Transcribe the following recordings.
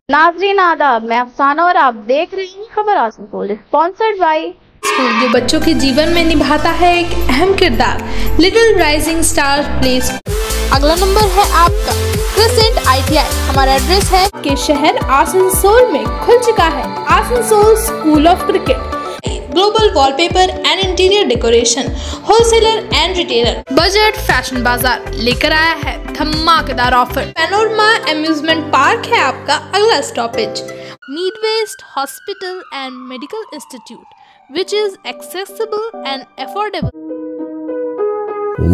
नाज़रीन आदाब, मैं अफसाना और आप देख रहे हैं खबर आसनसोल, स्पॉन्सर्ड बाय स्कूल जो बच्चों के जीवन में निभाता है एक अहम किरदार। Little rising star play school. अगला नंबर है आपका क्रिसेंट ITI। हमारा एड्रेस है के शहर आसनसोल में खुल चुका है Asansol school of cricket. Global wallpaper and interior decoration, wholesaler and retailer, budget fashion बाजार लेकर आया है धमाकेदार ऑफर। पैनोरमा अम्यूजमेंट पार्क है आपका अगला stoppage. Midwest hospital and medical institute which is accessible and affordable.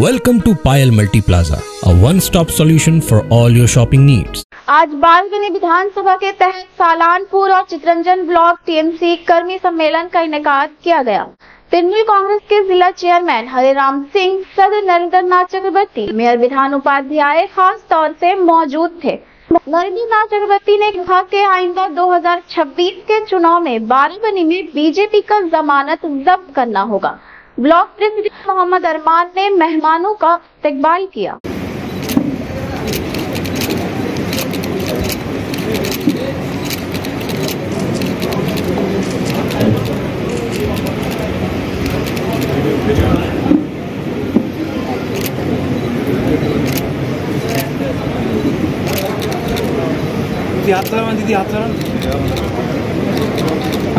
Welcome to Payal Multi Plaza, a one-stop solution for all your shopping needs. आज balcony विधानसभा के तहत सालानपुर और चितरंजन ब्लॉक TMC कर्मी सम्मेलन का इनेकाद किया गया। तृणमूल कांग्रेस के जिला चेयरमैन हरिराम सिंह, सदर नरेंद्र नाथ चक्रवर्ती, मेयर विधान उपाध्याय खास तौर से मौजूद थे। नरेंद्र नाथ चक्रवर्ती ने कहा कि आइंदा 2026 के चुनाव में बाराबनी में बीजेपी का जमानत जब्त करना होगा। ब्लॉक प्रेसिडेंट मोहम्मद अरमान ने मेहमानों का इस्तकबाल किया।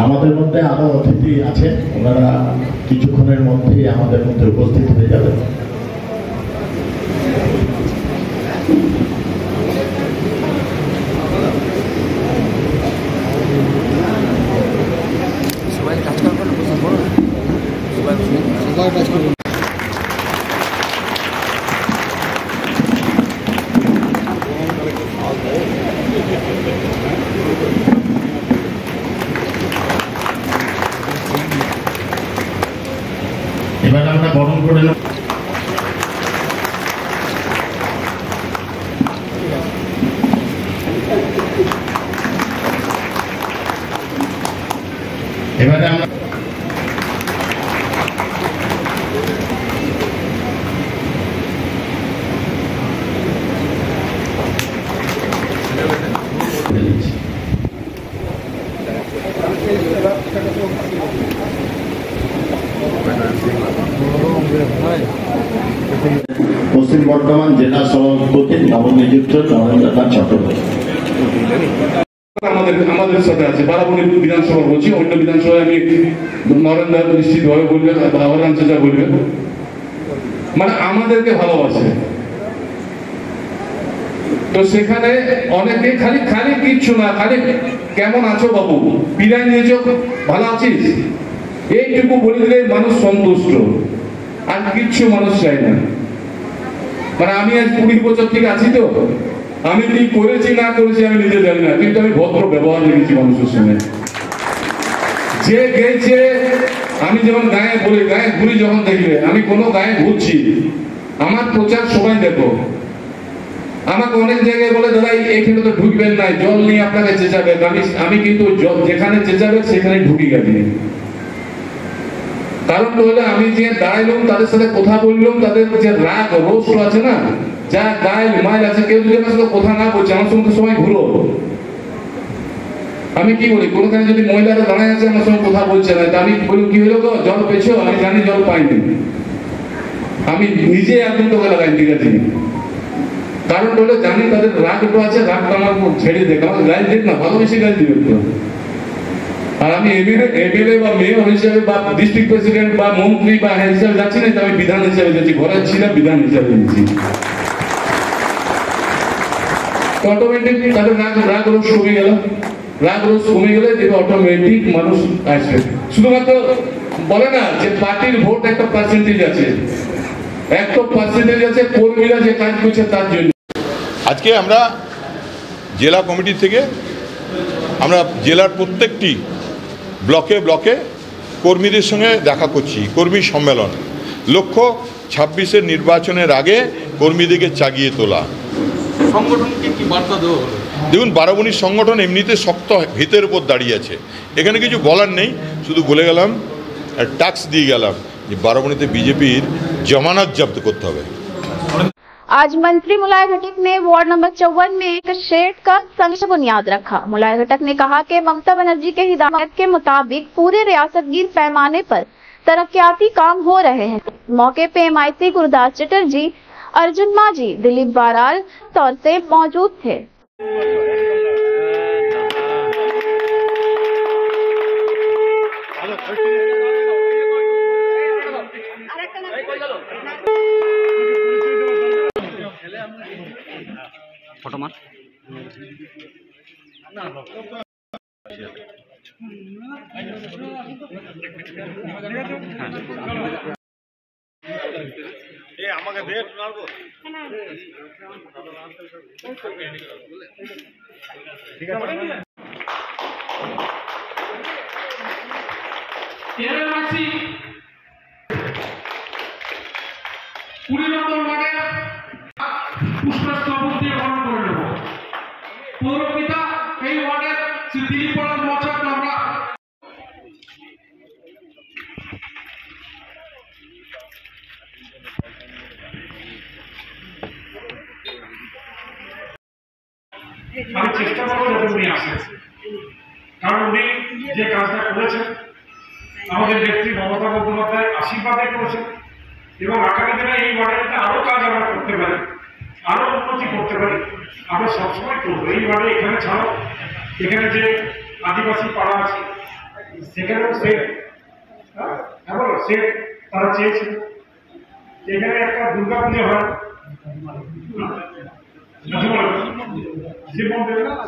আমাদের মধ্যে আরো অতিথি আছে, ওনারা কিছুক্ষণের মধ্যেই আমাদের মধ্যে উপস্থিত হয়ে যাবেন। এবার আমরা বরণ করে নেব। এবারে আমরা পশ্চিম বর্ধমান জেলা সভাপতি নবনিযুক্ত নরেন্দ্রনাথ চট্টোপাধ্যায় আমাদের সাথে আছে। বারাবণী বিধানসভা বলছি, অন্য বিধানসভায় আমি নরেন্দ্র নিশ্চিতভাবে বলবেন, হররাম চাচা বলবেন, মানে আমাদেরকে ভালোবাসে। তো সেখানে অনেকে খালি খালি কিচ্ছু না, খালি কেমন আছো বাবু, বিদায় নিয়েছো, ভালো আছিস, এইটুকু বলে দিলে মানুষ সন্তুষ্ট, আর কিচ্ছু মানুষ চাই না। মানে আমি আজ 20 বছর থেকে আছি, তো আমি কি করেছি না করেছি আমি নিজে জানি না, কিন্তু আমি ভদ্র ব্যবহার দেখেছি মানুষের সঙ্গে। যে গেছে, আমি যেমন গায়ে বলি, গায়ে ঘুরি, যখন দেখবে আমি কোনো গায়ে ঘুরছি, আমার প্রচার সবাই দেখো। আমাকে অনেক জায়গায় বলে, দাদা এইখানে তো ঢুকবেন না, জল নিয়ে আপনাকে চেঁচাবে। আমি কিন্তু যেখানে চেঁচাবে সেখানে ঢুকি গেছি। কারণ হলে আমি যে দাঁড়াইলাম, তাদের সাথে কথা বললাম, তাদের যে রাগ রোষ আছে না, যা গায়ে মাইল আছে, কেউ যদি আমার সাথে কথা না বলছে, আমার সঙ্গে সবাই ঘুরো। আমি কি বলি, কোনখানে যদি মহিলারা দাঁড়ায় আছে আমার সঙ্গে কথা বলছে না, আমি বলি কি হলো গো, জল পেয়েছো? আমি জানি জল পাইনি, আমি নিজে একদম তোকে লাগাই, ঠিক আছে। কারণ হলে জানি তাদের রাগ একটু আছে, রাগটা আমার ছেড়ে দেখ, আমার গায়ে দেখ না, ভালোবেসে গায়ে দিবে। আর আমি এমএলএ বা মেয়র হিসেবে বা ডিস্ট্রিক্ট প্রেসিডেন্ট বা মন্ত্রী বা হিসেবে যাচ্ছি না, আমি বিধান হিসেবে যাচ্ছি, ঘরে ছিলাম বিধান হিসেবে যাচ্ছি। অটোমেটিক তাদের রাগ রোষ কমে গেল, রাগ রোষ কমে গেলে যে অটোমেটিক মানুষ আসবে। শুধুমাত্র বলে না যে পার্টির ভোট একটা পার্সেন্টেজ আছে, একটা পার্সেন্টেজ আছে, কর্মীরা যে কাজ করছে তার জন্য। আজকে আমরা জেলা কমিটি থেকে আমরা জেলার প্রত্যেকটি ব্লকে ব্লকে কর্মীদের সঙ্গে দেখা করছি, কর্মী সম্মেলন। লক্ষ্য 26-এর নির্বাচনের আগে কর্মীদেরকে জাগিয়ে তোলা। সংগঠনকে কি বার্তা দেওয়া হলো? দেখুন, বারাবণীর সংগঠন এমনিতে শক্ত ভিতের উপর দাঁড়িয়ে আছে, এখানে কিছু বলার নেই। শুধু বলে গেলাম, টাস্ক দিয়ে গেলাম যে বারাবণীতে বিজেপির জমানত জব্দ করতে হবে। आज मंत्री मुलाय घटक ने वार्ड नंबर 54 में एक शेड का संक्षिप्त बुनियाद रखा। मुलाय घटक ने कहा कि ममता बनर्जी के हिदायत के मुताबिक पूरे रियासतगीर पैमाने पर तरक्याती काम हो रहे हैं। मौके पे MIC गुरदास चटर्जी, अर्जुन माझी, दिलीप बाराल तौर से मौजूद थे। फोटो मार আমাকে দে মারবো ঠিক আছে এর মাসি 20 নম্বর ওয়ার্ডে পুষ্পস্তবক দিয়ে গ্রহণ করে নেব। পৌরপিতা এই ওয়ার্ডের শ্রী দিলীপ বারাল মহাশয়কে আমরা আমি চেষ্টা করবো যাতে উনি আসেন, কারণ উনি যে কাজটা করেছেন আমাদের নেত্রী মমতা বন্দ্যোপাধ্যায় আশীর্বাদে করেছেন এবং আগামী দিনে এই ওয়ার্ডে আরো কাজ আমরা করতে পারি, আরো উন্নতি করতে পারি, আমরা সবসময় করবো। এই ওয়ার্ডে এখানে ছাড়াও এখানে যে আদিবাসী পাড়া আছে সেখানেও সেট তারা চেয়েছিল। এখানে একটা দুর্গা পুজো হয়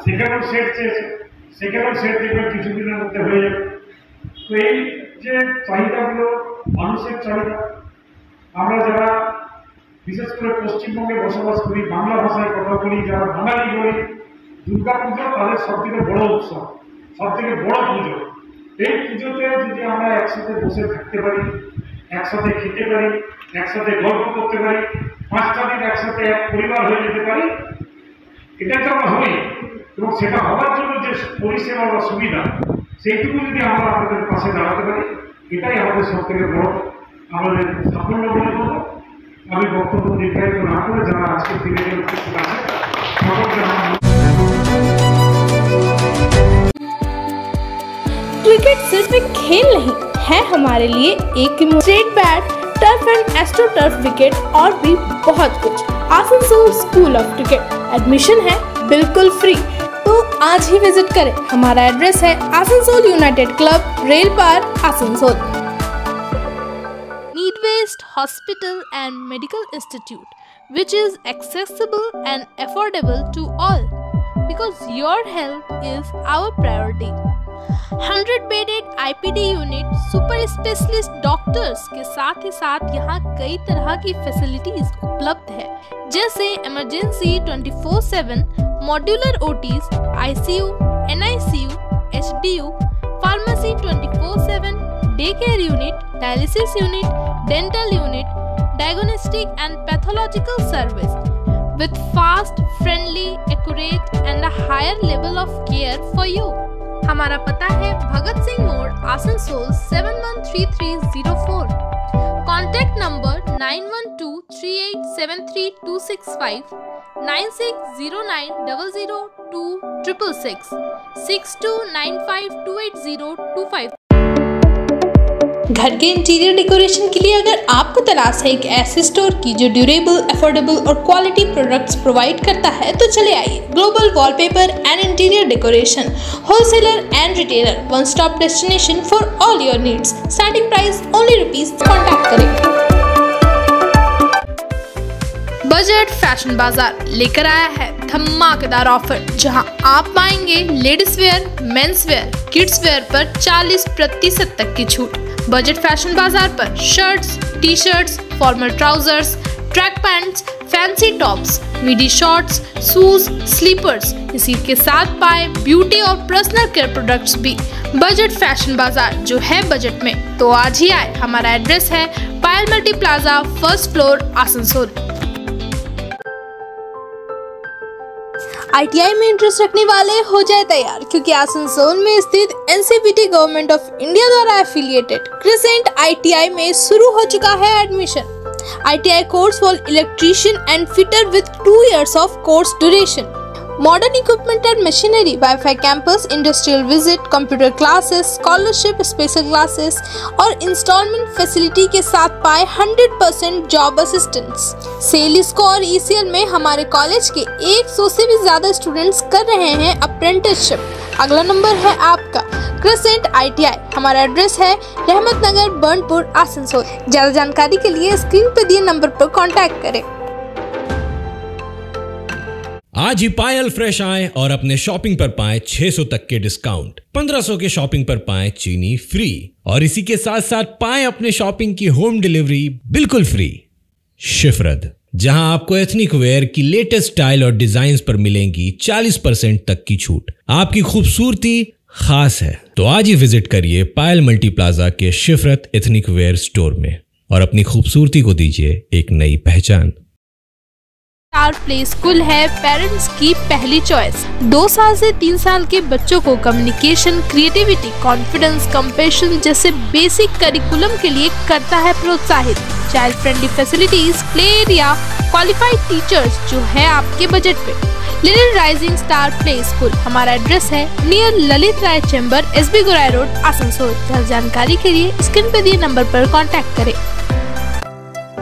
সেখানেও সেট চেয়েছে, সেখানেও সেট দেখবেন কিছুদিনের মধ্যে হয়ে যাবে। তো এই যে চাহিদাগুলো মানুষের চাহিদা, আমরা যারা বিশেষ করে পশ্চিমবঙ্গে বসবাস করি, বাংলা ভাষায় কথা বলি, যারা বাঙালি বলি, দুর্গা পুজো তাদের সব থেকে বড় উৎসব, সব থেকে বড় পুজো। এই পুজোতে যদি আমরা একসাথে বসে থাকতে পারি, একসাথে খেতে পারি, একসাথে গল্প করতে পারি, 5টা দিন একসাথে এক পরিবার হয়ে যেতে পারি, এটা তো আমরা হই। এবং সেটা হওয়ার জন্য যে পরিষেবা বা সুবিধা, সেইটুকু যদি আমরা আমাদের পাশে দাঁড়াতে পারি, এটাই আমাদের সব থেকে বড় আমাদের সাফল্য বলে বলব। আমি বক্তব্য নির্ধারিত না করে যারা আজকে দিনে উপস্থিত আছে সকলকে क्रिकेट सिर्फ एक खेल नहीं है हमारे लिए एक straight bat, turf and astro turf wicket और भी बहुत कुछ। Asansol school of cricket admission है बिल्कुल फ्री, तो आज ही विजिट करें। हमारा एड्रेस है आसनसोल यूनाइटेड क्लब, रेल पार, Asansol. Need west hospital and medical institute which is accessible and affordable to all because your health is our priority. 100 bedded IPD unit, super specialist doctors के साथ ही साथ यहाँ कई तरह की फैसिलिटीज उपलब्ध है, जैसे emergency 24/7, modular OTs, ICU, NICU, HDU, pharmacy 24/7, day care unit, dialysis unit, dental unit, diagnostic and pathological service with fast, friendly, accurate and a higher level of care for you. हमारा पता है भगत सिंह मोड़, Asansol 713304। Contact number 9123873265, 9609002666, 6295280255। घर के interior decoration के लिए अगर आपको तलाश है एक ऐसे स्टोर की जो ड्यूरेबल, अफोर्डेबल और क्वालिटी प्रोडक्ट्स प्रोवाइड करता है, तो चले आइए global wallpaper and interior decoration, wholesaler and retailer, one stop destination for all your needs. Starting price only ₹। Contact करें। बजट फैशन बाजार लेकर आया है धमाकेदार ऑफर, जहां आप पाएंगे ladies wear, men's wear, kids where पर 40% तक की छूट। बजट फैशन बाजार पर shirts, T shirts, formal trousers, track pants, fancy tops, मिडी शॉर्ट्स, शूज, स्लीपर्स, इसी के साथ पाए ब्यूटी और पर्सनल केयर प्रोडक्ट्स भी। बजट फैशन बाजार जो है बजट में, तो आज ही आए। हमारा एड्रेस है Payal multi plaza, 1st floor, Asansol. ITI में इंटरेस्ट रखने वाले हो जाए तैयार, क्योंकि आसनसोल में स्थित NCPT गवर्नमेंट ऑफ इंडिया द्वारा एफिलिएटेड क्रिसेंट ITI में शुरू हो चुका है admission. ITI course for electrician and fitter with 2 years of course duration. Modern equipment and machinery, Wi-Fi campus, industrial visit, computer classes, scholarship, special classes और installment facility के साथ पाए 100% job assistance। सेल स्कोर ECL में हमारे कॉलेज के 100 से भी ज्यादा स्टूडेंट्स कर रहे हैं अप्रेंटिसशिप। अगला नंबर है आपका क्रिसेंट ITI। हमारा एड्रेस है रहमत नगर, बर्नपुर, आसनसोल। ज्यादा जानकारी के लिए स्क्रीन पे दिए नंबर पर कॉन्टैक्ट करें। आज ही पायल फ्रेश आए और अपने शॉपिंग पर पाएं 600 तक के डिस्काउंट। 1500 के शॉपिंग पर पाएं चीनी फ्री और इसी के साथ साथ पाएं अपने शॉपिंग की होम डिलीवरी बिल्कुल फ्री। शिफरत, जहां आपको एथनिक वेयर की लेटेस्ट स्टाइल और डिजाइन पर मिलेंगी 40% तक की छूट। आपकी खूबसूरती खास है तो आज ही विजिट करिए पायल मल्टी प्लाजा के शिफरत एथनिक वेयर स्टोर में और अपनी खूबसूरती को दीजिए एक नई पहचान। स्टार प्ले स्कूल है पेरेंट्स की पहली चॉइस। 2 साल से 3 साल के बच्चों को कम्युनिकेशन, क्रिएटिविटी, कॉन्फिडेंस, कंपैशन जैसे बेसिक करिकुलम के लिए करता है प्रोत्साहित। Child friendly facilities, play area, qualified teachers जो है आपके बजट पे। Little rising star play school, हमारा एड्रेस है नियर ललित राय चैम्बर, SB गोराई रोड, आसनसोल। ज्यादा जानकारी के लिए स्क्रीन पे दिए नंबर पर कॉन्टैक्ट करें।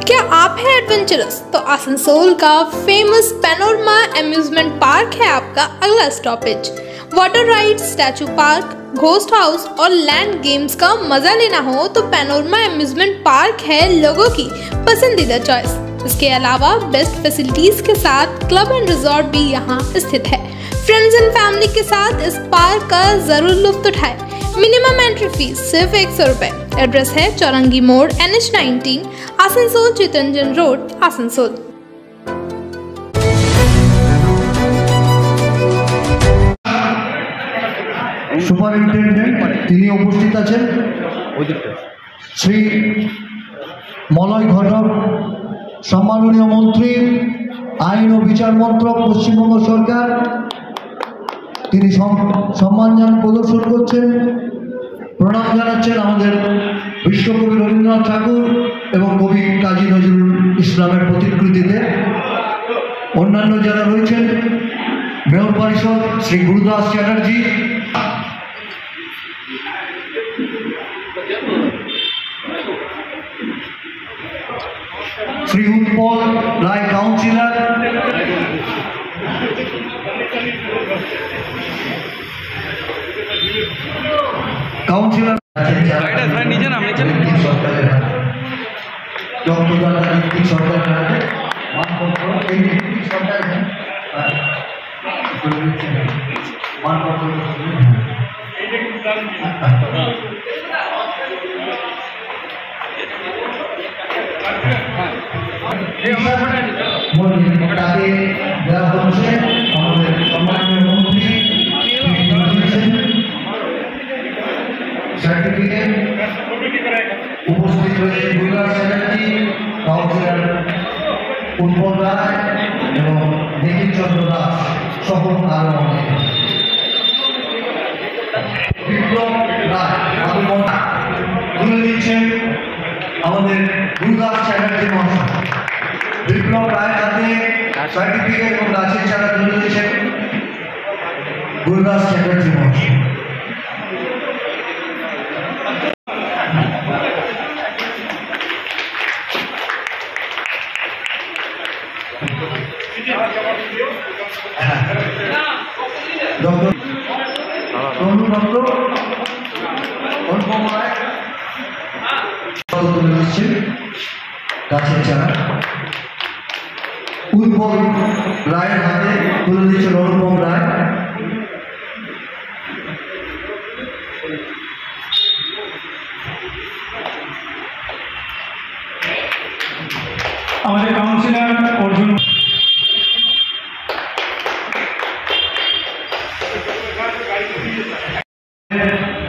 क्या आप है एडवेंचरस तो आसनसोल का फेमस पैनोरमा अम्यूजमेंट पार्क है आपका अगला stoppage. Water ride, statue park, ghost house और लैंड गेम्स का मजा लेना हो तो पैनोरमा अम्यूजमेंट पार्क है लोगों की पसंदीदा चॉइस। इसके अलावा बेस्ट फैसिलिटीज के साथ क्लब एंड रिजॉर्ट भी यहाँ स्थित है। फ्रेंड्स एंड फैमिली के साथ इस पार्क का जरूर लुत्फ उठाए। मिनिमम एंट्री फीस सिर्फ 100 रुपए। एड्रेस है चौरंगी मोड़, NH19, Asansol, Chittaranjan road, Asansol. Superintendent তিনি উপস্থিত আছেন, শ্রী মলয় ঘটক, সম্মাননীয় মন্ত্রী, আইন ও বিচার মন্ত্রক, পশ্চিমবঙ্গ সরকার, তিনি সম্মানজান প্রদর্শন করছেন। প্রণাম জানাচ্ছেন আমাদের বিশ্বকবি রবীন্দ্রনাথ ঠাকুর এবং কবি কাজী নজরুল ইসলামের প্রতিকৃতিতে। অন্যান্য যারা রয়েছেন, মেয়র পরিষদ শ্রী গুরুদাস চ্যাটার্জি, শ্রী উৎপল রায় কাউন্সিলর, কাউন্সিলর তাকে দেওয়া হচ্ছে আমাদের সম্মানীয় মন্ত্রী সার্টিফিকেট। উপস্থিত রয়েছে গুরুদাস চ্যাটার্জি, কাউন্সিলর উৎপল রায় এবং নিখিল চন্দ্র দাস সহ আরো অনেক। বিপ্লব রায় তুলে দিচ্ছেন আমাদের গুরুদাস চ্যাটার্জি মহাশয়। বিপ্লব রায়ের হাতে সার্টিফিকেট এবং গাছের চারা তুলে দিচ্ছেন গুরুদাস চ্যাটার্জি মহাশয়। ডক্টর অনুপম রায় তুলে দিচ্ছেন গাছের চারা। উৎপল রায়ের হাতে তুলে দিচ্ছেন অনুপম রায়। আমাদের কাউন্সিলর অর্জুন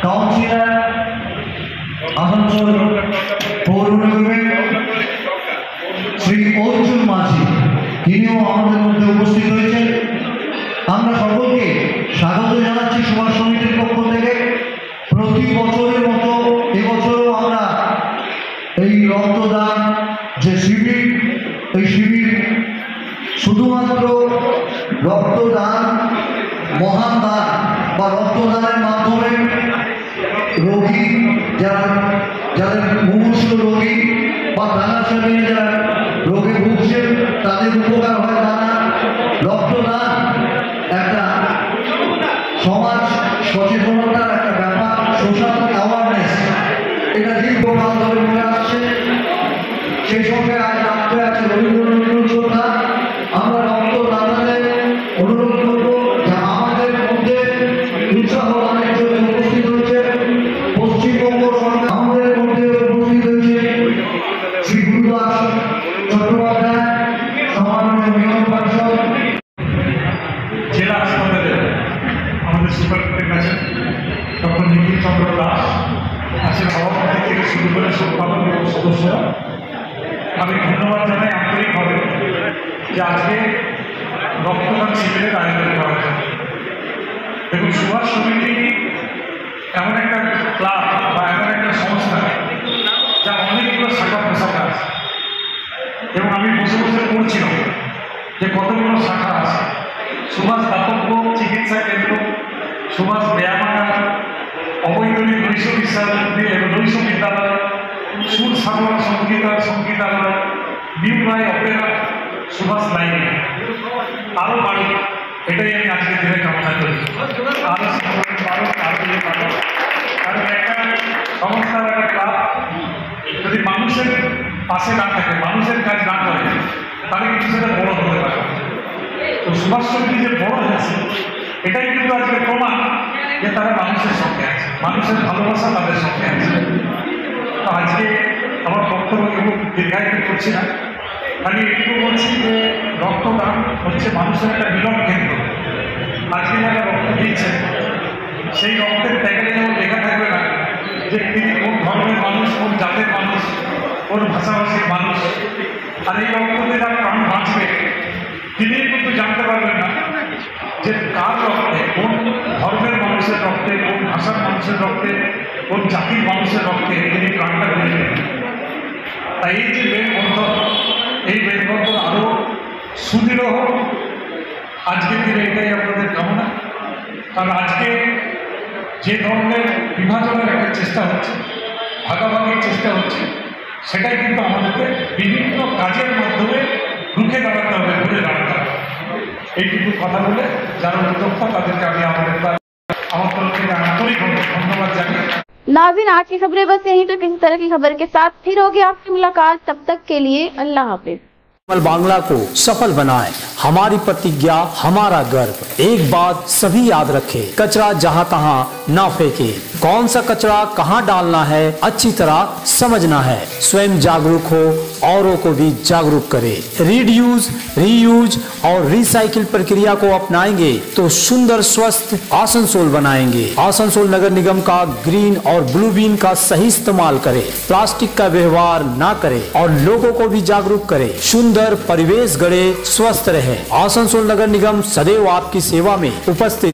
কাউন্সিলর আসানসোল পৌর নিগমের শ্রী অর্জুন মাঝি, তিনিও আমাদের মধ্যে উপস্থিত হয়েছেন। আমরা সকলকে স্বাগত জানাচ্ছি সভা সমিতির পক্ষ থেকে। প্রতি বছরের মতো এবছরও আমরা এই রক্তদান যে শিবির রক্তদান মহান দান বা রক্তদানের মাধ্যমে রোগী যাদের মুমূর্ষু রোগী বা ক্যান্সার নিয়ে যারা রোগে ভুগছে তাদের উপকার হয় তা না। রক্তদান একটা সমাজ সচেতনতার একটা ব্যাপার, সোশ্যাল অ্যাওয়ারনেস, এটা দীর্ঘকাল ধরে বলে আসছে। সেই সঙ্গে আজ রাত্রে আছে রবীন্দ্রনাথ শ্রদ্ধা। আমরা রক্তদাতাদের অনুরোধ করবো যে আমাদের মধ্যে উৎসাহ দানের জন্য উপস্থিত হয়েছে পশ্চিমবঙ্গ সরকার, আমাদের মধ্যে উপস্থিত হয়েছে শ্রী গুরুদাস চট্টোপাধ্যায়, সম্মানীয় বিধান পরিষদ জেলা হাসপাতালে আমাদের সুপারিনটেন্ডেন্ট আছেন ডক্টর নিখিল চন্দ্র দাস, আছেন সভাপতি থেকে শুরু করে সম্পাদক এবং সদস্যরা। আমি ধন্যবাদ জানাই আন্তরিকভাবে যে আজকে রক্তদান শিবিরের আয়োজন করা হয়েছে। দেখুন, সুভাষ সমিতি এমন একটা ক্লাব বা এমন একটা সংস্থা যা অনেকগুলো শাখা প্রশাখা আছে, এবং আমি বসে বসে পড়ছিলাম যে কতগুলো শাখা আছে। সুভাষ দাতব্য চিকিৎসা কেন্দ্র, সুভাষ ব্যায়ামাগার, অবৈতনিক নৈশ বিদ্যালয়, সুর সাগর সংগীতালয়, নিউ রায় অপেরা, সুভাষ লাইব্রেরি, আরও বাড়ি। এটাই আমি আজকে দিনে কামনা করি। কারণ একটা সংস্থার একটা ক্লাব যদি মানুষের পাশে না থাকে, মানুষের কাজ না করে, তাহলে কিন্তু সেটা বড় হতে পারে। তো সুভাষ সমিতি যে বড় হয়েছে, এটাই কিন্তু আজকে প্রমাণ যে তারা মানুষের সঙ্গে আছে, মানুষের ভালোবাসা তাদের সঙ্গে আছে। তো আজকে আমার বক্তব্য কেউ দীর্ঘায়িত করছি না, খালি একটু বলছি যে রক্তদান হচ্ছে মানুষের একটা মিলন কেন্দ্র। আজকে যারা রক্ত দিচ্ছেন, সেই রক্তের প্যাকেটে যেমন লেখা থাকবে না যে তিনি কোন ধর্মের মানুষ, কোন জাতের মানুষ, কোন ভাষাভাষীর মানুষ, আর এই রক্ততে যার প্রাণ বাঁচবে তিনি কিন্তু জানতে পারবেন না যে কার রক্তে, কোন ধর্মের মানুষের রক্তে, কোন ভাষার মানুষের রক্তে, কোন জাতির মানুষের রক্তে তিনি প্রাণটা দিলেন। তাই এই যে মেলবন্ধন, এই মেলবন্ধন আরও সুদৃঢ় হোক আজকের দিনে, এটাই আপনাদের কামনা। কারণ আজকে যে ধরনের বিভাজনের একটা চেষ্টা হচ্ছে, ভাগাভাগির চেষ্টা হচ্ছে, সেটাই কিন্তু আমাদেরকে বিভিন্ন কাজের মাধ্যমে রুখে দাঁড়াতে হবে, ঘুরে দাঁড়াতে হবে। এইটুকু কথা বলে যারা উদ্যোক্তা তাদেরকে আমি আমার তরফ থেকে আন্তরিকভাবে ধন্যবাদ জানাই। नाज़रीन, आज की खबरें बस यहीं तक। किसी तरह की खबर के साथ फिर होगी आपकी मुलाकात, तब तक के लिए अल्लाह हाफिज। बांग्ला को सफल बनाएं, हमारी प्रतिज्ञा, हमारा गर्व। एक बात सभी याद रखें, कचरा जहां तहां ना फेंके। कौन सा कचरा कहां डालना है अच्छी तरह समझना है। स्वयं जागरूक हो, औरों को भी जागरूक करें। रीड्यूज, रीयूज और रिसाइकिल प्रक्रिया को अपनाएंगे तो सुंदर स्वस्थ आसनसोल बनाएंगे। आसनसोल नगर निगम का ग्रीन और ब्लू बीन का सही इस्तेमाल करें, प्लास्टिक का व्यवहार ना करें और लोगों को भी जागरूक करें। सुंदर परिवेश गढ़े, स्वस्थ रहे। आसनसोल नगर निगम सदैव आपकी सेवा में उपस्थित।